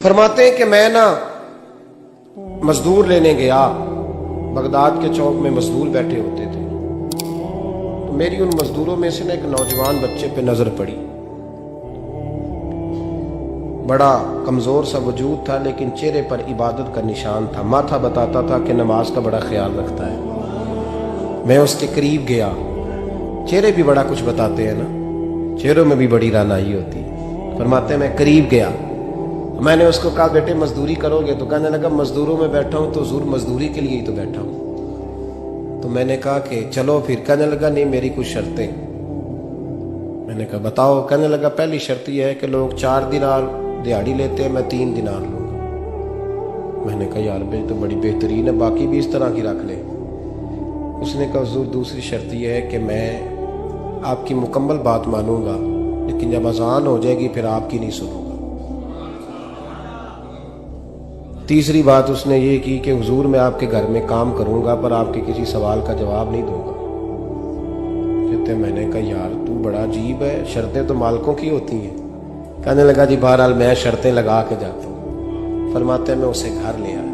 फरमाते हैं कि मैं ना मजदूर लेने गया, बगदाद के चौक में मजदूर बैठे होते थे। तो मेरी उन मजदूरों में से ना एक नौजवान बच्चे पे नजर पड़ी। बड़ा कमजोर सा वजूद था, लेकिन चेहरे पर इबादत का निशान था। माथा बताता था कि नमाज का बड़ा ख्याल रखता है। मैं उसके करीब गया। चेहरे भी बड़ा कुछ बताते हैं ना, चेहरों में भी बड़ी रानाई होती है। फरमाते हैं मैं करीब गया, मैंने उसको कहा बेटे मजदूरी करोगे? तो कहने लगा मजदूरों में बैठा हूं तो जरूर मजदूरी के लिए ही तो बैठा हूं। तो मैंने कहा कि चलो फिर। कहने लगा नहीं, मेरी कुछ शर्तें। मैंने कहा बताओ। कहने लगा पहली शर्त यह है कि लोग 4 दिनार दिहाड़ी लेते हैं, मैं 3 दिनार लूंगा। मैंने कहा यार भाई तो बड़ी बेहतरीन है, बाकी भी इस तरह की रख ले। उसने कहा हुजूर दूसरी शर्त यह है कि मैं आपकी मुकम्मल बात मानूंगा, लेकिन जब अजान हो जाएगी फिर आपकी नहीं सुनूंगा। तीसरी बात उसने ये की कि हुजूर मैं आपके घर में काम करूंगा पर आपके किसी सवाल का जवाब नहीं दूंगा। कहते मैंने कहा यार तू बड़ा अजीब है, शर्तें तो मालिकों की होती हैं। कहने लगा जी बहरहाल मैं शर्तें लगा के जाता हूँ। फरमाते मैं उसे घर ले आया।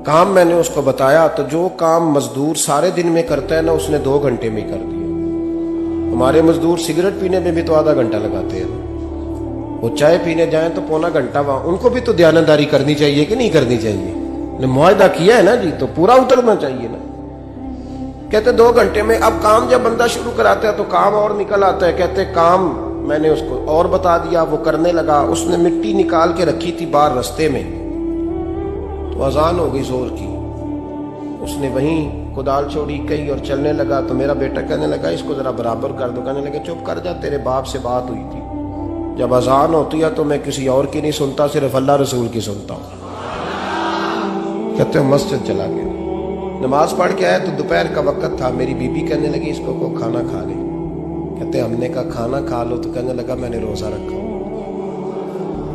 काम मैंने उसको बताया तो जो काम मजदूर सारे दिन में करता है ना, उसने 2 घंटे में कर दिया। हमारे मजदूर सिगरेट पीने में भी तो आधा घंटा लगाते हैं, वो चाय पीने जाएं तो पौना घंटा। वहां उनको भी तो दयानतदारी करनी चाहिए कि नहीं करनी चाहिए? मुआहदा किया है ना जी, तो पूरा उतरना चाहिए ना। कहते 2 घंटे में। अब काम जब बंदा शुरू कराता है तो काम और निकल आता है। कहते काम मैंने उसको और बता दिया, वो करने लगा। उसने मिट्टी निकाल के रखी थी बाहर रास्ते में, तो अजान हो गई जोर की। उसने वहीं कुदाल छोड़ी कहीं और चलने लगा। तो मेरा बेटा कहने लगा इसको जरा बराबर कर दो। कहने लगा चुप कर जा, तेरे बाप से बात हुई थी। जब अजान होती है तो मैं किसी और की नहीं सुनता, सिर्फ अल्लाह रसूल की सुनता हूँ। कहते मस्जिद चला गया, नमाज पढ़ के आया तो दोपहर का वक्त था। मेरी बीबी कहने लगी इसको को खाना खा ले। कहते हमने कहा खाना खा लो। तो कहने लगा मैंने रोजा रखा,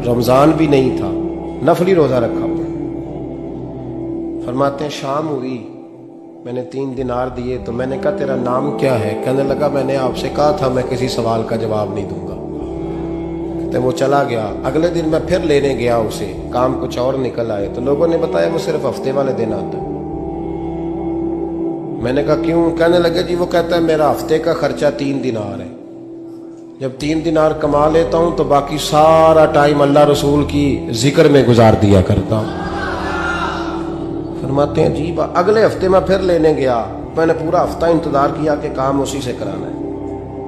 रमजान भी नहीं था, नफली रोजा रखा हुआ। फरमाते हैं शाम हुई, मैंने 3 दिनार दिए। तो मैंने कहा तेरा नाम क्या है? कहने लगा मैंने आपसे कहा था मैं किसी सवाल का जवाब नहीं दूंगा। तो वो चला गया। अगले दिन मैं फिर लेने गया उसे, काम कुछ और निकल आए। तो लोगों ने बताया वो सिर्फ हफ्ते वाले दिन आता है। मैंने कहा क्यों? कहने लगे जी वो कहता है मेरा हफ्ते का खर्चा 3 दिनार है। जब 3 दिनार कमा लेता हूं तो बाकी सारा टाइम अल्लाह रसूल की जिक्र में गुजार दिया करता हूं। फरमाते हैं जी अगले हफ्ते मैं फिर लेने गया। मैंने पूरा हफ्ता इंतजार किया कि काम उसी से कराना है।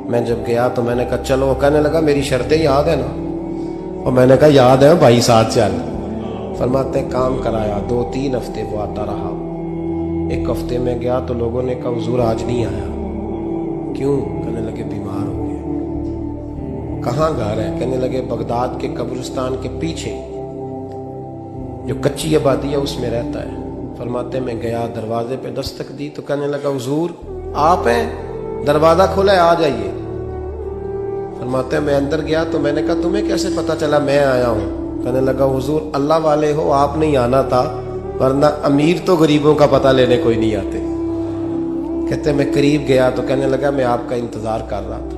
मैं जब गया तो मैंने कहा चलो। कहने लगा मेरी शर्तें याद है ना? और मैंने कहा याद है भाई, साथ चल। फरमाते काम कराया। 2-3 हफ्ते वो आता रहा। एक हफ्ते में गया तो लोगों ने कहा हुजूर आज नहीं आया। क्यों? कहने लगे बीमार हो गया। कहाँ घर है? कहने लगे बगदाद के कब्रिस्तान के पीछे जो कच्ची आबादी है उसमें रहता है। फरमाते मैं गया, दरवाजे पे दस्तक दी तो कहने लगा हुजूर आप हैं? दरवाजा खोला है, आ जाइए। फरमाते मैं अंदर गया तो मैंने कहा तुम्हें कैसे पता चला मैं आया हूं? कहने लगा हुजूर अल्लाह वाले हो, आप नहीं आना था, वरना अमीर तो गरीबों का पता लेने कोई नहीं आते। कहते मैं करीब गया तो कहने लगा मैं आपका इंतजार कर रहा था,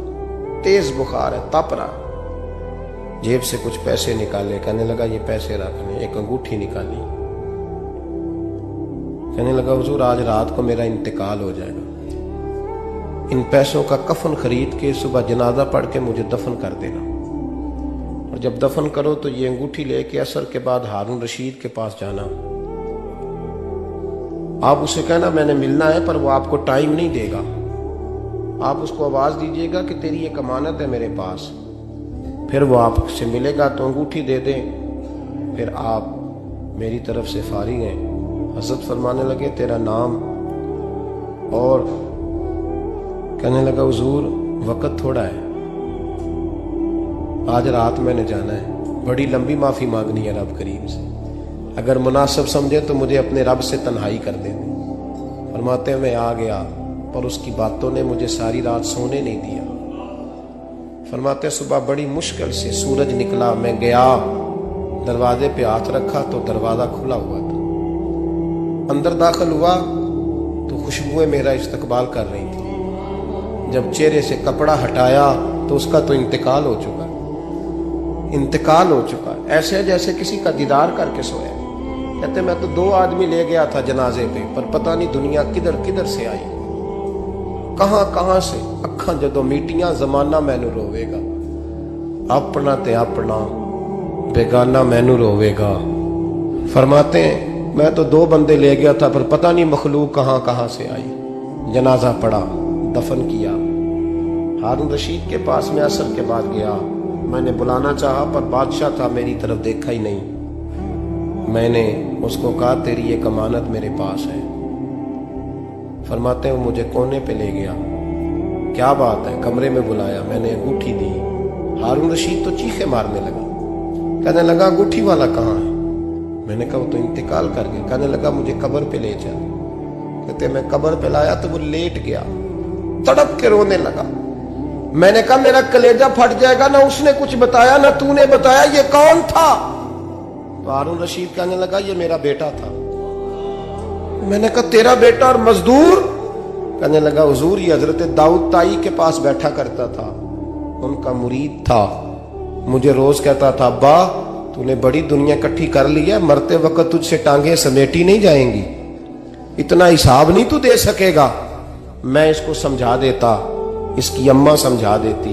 तेज बुखार है, तप रहा। जेब से कुछ पैसे निकाले। कहने लगा ये पैसे रखने। एक अंगूठी निकाली। कहने लगा हुजूर आज रात को मेरा इंतकाल हो जाएगा, इन पैसों का कफन खरीद के सुबह जनाजा पढ़ के मुझे दफन कर देना, और जब दफन करो तो ये अंगूठी लेके असर के बाद हारून रशीद के पास जाना। आप उसे कहना मैंने मिलना है, पर वो आपको टाइम नहीं देगा। आप उसको आवाज दीजिएगा कि तेरी एक अमानत है मेरे पास। फिर वो आपसे मिलेगा तो अंगूठी दे दें, फिर आप मेरी तरफ से फारिग हैं। हज़रत फरमाने लगे तेरा नाम? और कहने लगा हुजूर वक्त थोड़ा है, आज रात मैंने जाना है, बड़ी लंबी माफी मांगनी है रब करीम से। अगर मुनासिब समझे तो मुझे अपने रब से तन्हाई कर दे। फरमाते हैं मैं आ गया, पर उसकी बातों ने मुझे सारी रात सोने नहीं दिया। फरमाते सुबह बड़ी मुश्किल से सूरज निकला। मैं गया, दरवाजे पे हाथ रखा तो दरवाजा खुला हुआ था। अंदर दाखिल हुआ तो खुशबुएं मेरा इस्तकबाल कर रही थी। जब चेहरे से कपड़ा हटाया तो उसका तो इंतकाल हो चुका। इंतकाल हो चुका, ऐसे जैसे किसी का दीदार करके सोया। कहते मैं तो 2 आदमी ले गया था जनाजे पे, पर पता नहीं दुनिया किधर किधर से आई, कहां कहां से। अखा जदों मीटियां जमाना मैनू रोवेगा, अपना ते अपना बेगाना मैनू रोवेगा। फरमाते हैं मैं तो 2 बंदे ले गया था, पर पता नहीं मखलूक कहां कहां से आई। जनाजा पड़ा, दफन किया। हारून रशीद के पास में असर के बाद गया। मैंने बुलाना चाहा, पर बादशाह था, मेरी तरफ देखा ही नहीं। मैंने उसको कहा तेरी एक अमानत मेरे पास है। फरमाते हैं मुझे कोने पे ले गया। क्या बात है? कमरे में बुलाया, मैंने अंगूठी दी। हारून रशीद तो चीखे मारने लगा, कहने लगा अंगूठी वाला कहाँ है? मैंने कहा वो तो इंतकाल कर गया। कहने लगा मुझे कब्र पे ले चल। कहते मैं कब्र पे लाया तो वो लेट गया, तड़प के रोने लगा। मैंने कहा मेरा कलेजा फट जाएगा, ना उसने कुछ बताया ना तूने बताया, ये कौन था? तो हारून रशीद कहने लगा ये मेरा बेटा था। मैंने कहा तेरा बेटा और मजदूर? कहने लगा हुजूर ये हजरत दाऊद ताई के पास बैठा करता था, उनका मुरीद था। मुझे रोज कहता था अब्बा तूने बड़ी दुनिया इकट्ठी कर ली है, मरते वक्त तुझसे टांगे समेटी नहीं जाएंगी, इतना हिसाब नहीं तू दे सकेगा। मैं इसको समझा देता, इसकी अम्मा समझा देती।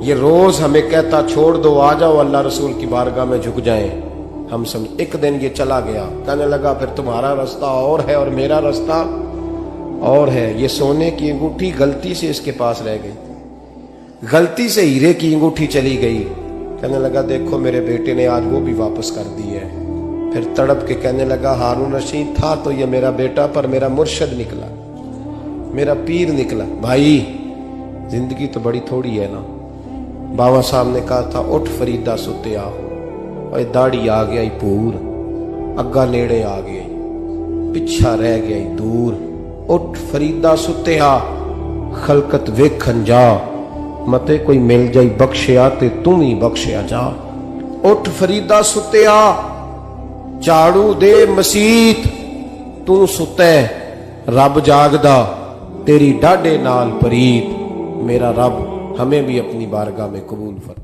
ये रोज हमें कहता छोड़ दो, आ जाओ अल्लाह रसूल की बारगाह में झुक जाएं। हम समझ। एक दिन ये चला गया, कहने लगा फिर तुम्हारा रास्ता और है और मेरा रास्ता और है। ये सोने की अंगूठी गलती से इसके पास रह गई, गलती से हीरे की अंगूठी चली गई। कहने लगा देखो मेरे बेटे ने आज वो भी वापस कर दी है। फिर तड़प के कहने लगा हारून रशीद था तो ये मेरा बेटा, पर मेरा मुर्शद निकला, मेरा पीर निकला। भाई जिंदगी तो बड़ी थोड़ी है ना। बाबा साहब ने कहा था उठ फरीदा सुत्या, और दाढ़ी आ गया पूर, अग्गा नेड़े आ गई, पिछा रह गया दूर। उठ फरीदा सुत्या, खलकत वेखन जा, मते कोई मिल जाई बख्शिया ते तू ही बख्शिया जा। उठ फरीदा सुत्या, झाड़ू दे मसीत, तू सुते रब जागदा, तेरी डाडे नाल परीत। मेरा रब हमें भी अपनी बारगाह में कबूल फरमा।